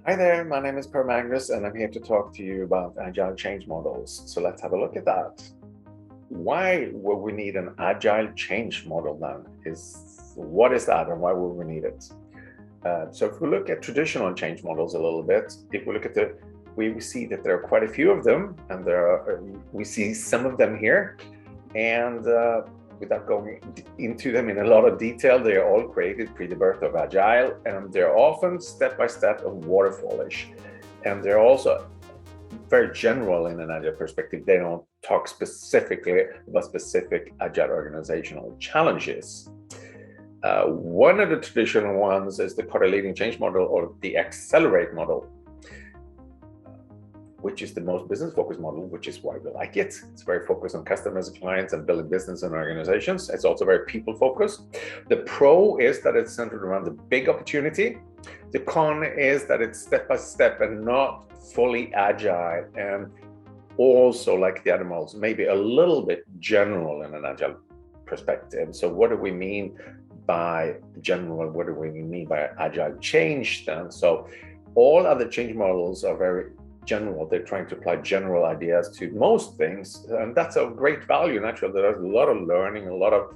Hi there, my name is Per Magnus, and I'm here to talk to you about Agile Change models. So let's have a look at that. Why will we need an Agile Change model then? What is that and why will we need it? So if we look at traditional change models a little bit, if we look at we see that there are quite a few of them, and we see some of them here. And without going into them in a lot of detail, they are all created pre the birth of Agile, and they're often step-by-step and waterfallish. And they're also very general in an Agile perspective. They don't talk specifically about specific Agile organizational challenges. One of the traditional ones is the correlating change model or the accelerate model, which is the most business-focused model, which is why we like it. It's very focused on customers and clients and building business and organizations. It's also very people-focused. The pro is that it's centered around the big opportunity. The con is that it's step-by-step and not fully agile, and also, like the other models, maybe a little bit general in an agile perspective. So what do we mean by general? What do we mean by agile change then? So all other change models are very general. They're trying to apply general ideas to most things, and that's a great value. Naturally, there's a lot of learning, a lot of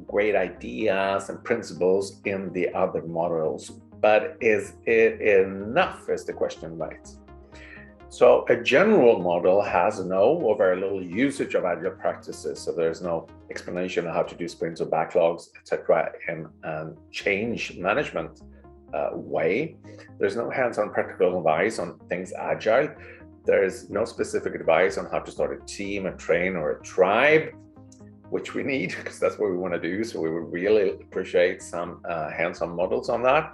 great ideas and principles in the other models, but is it enough is the question, right? So a general model has no or very little usage of agile practices. So there's no explanation of how to do sprints or backlogs, etc., in change management way. There's no hands-on practical advice on things agile. There's no specific advice on how to start a team, a train, or a tribe, which we need because that's what we want to do. So we would really appreciate some hands-on models on that,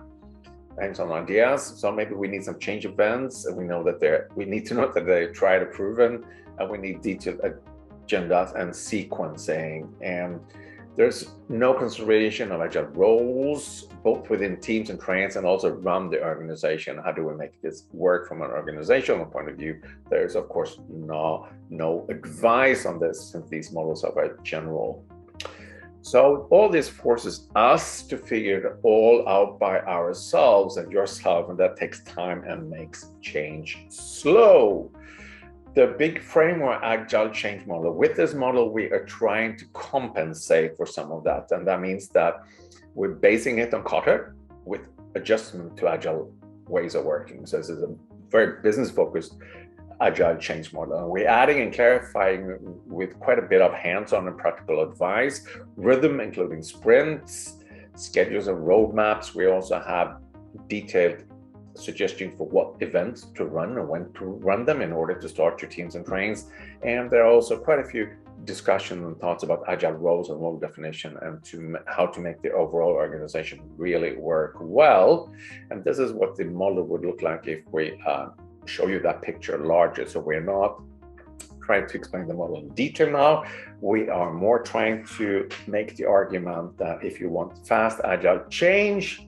hands-on ideas. So maybe we need some change events, and we need to know that they're tried and proven, and we need detailed agendas and sequencing. And there's no consideration of agile roles, both within teams and trains, and also around the organization. How do we make this work from an organizational point of view? There's, of course, no advice on this, since these models are very general. So all this forces us to figure it all out by ourselves and yourself, and that takes time and makes change slow. The big framework Agile Change model. With this model, we are trying to compensate for some of that. And that means that we're basing it on Kotter with adjustment to Agile ways of working. So this is a very business-focused Agile Change model. And we're adding and clarifying with quite a bit of hands-on and practical advice, rhythm, including sprints, schedules and roadmaps. We also have detailed suggestion for what events to run and when to run them in order to start your teams and trains. And there are also quite a few discussions and thoughts about agile roles and role definition and how to make the overall organization really work well. And this is what the model would look like if we show you that picture larger. So we're not trying to explain the model in detail now. We are more trying to make the argument that if you want fast agile change,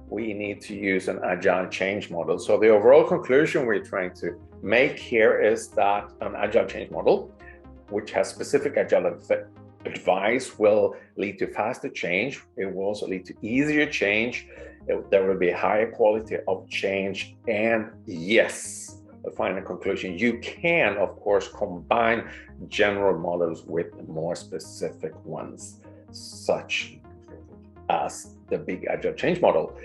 we need to use an agile change model. So the overall conclusion we're trying to make here is that an agile change model, which has specific agile advice, will lead to faster change. It will also lead to easier change. There will be higher quality of change. And yes, the final conclusion, you can, of course, combine general models with more specific ones, such as the big Agile Change model.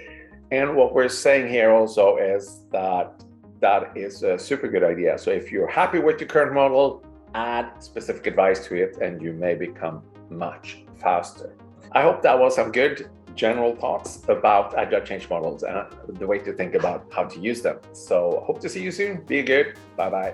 And what we're saying here also is that that is a super good idea. So if you're happy with your current model, add specific advice to it and you may become much faster. I hope that was some good general thoughts about Agile Change models and the way to think about how to use them. So hope to see you soon. Be good. Bye-bye.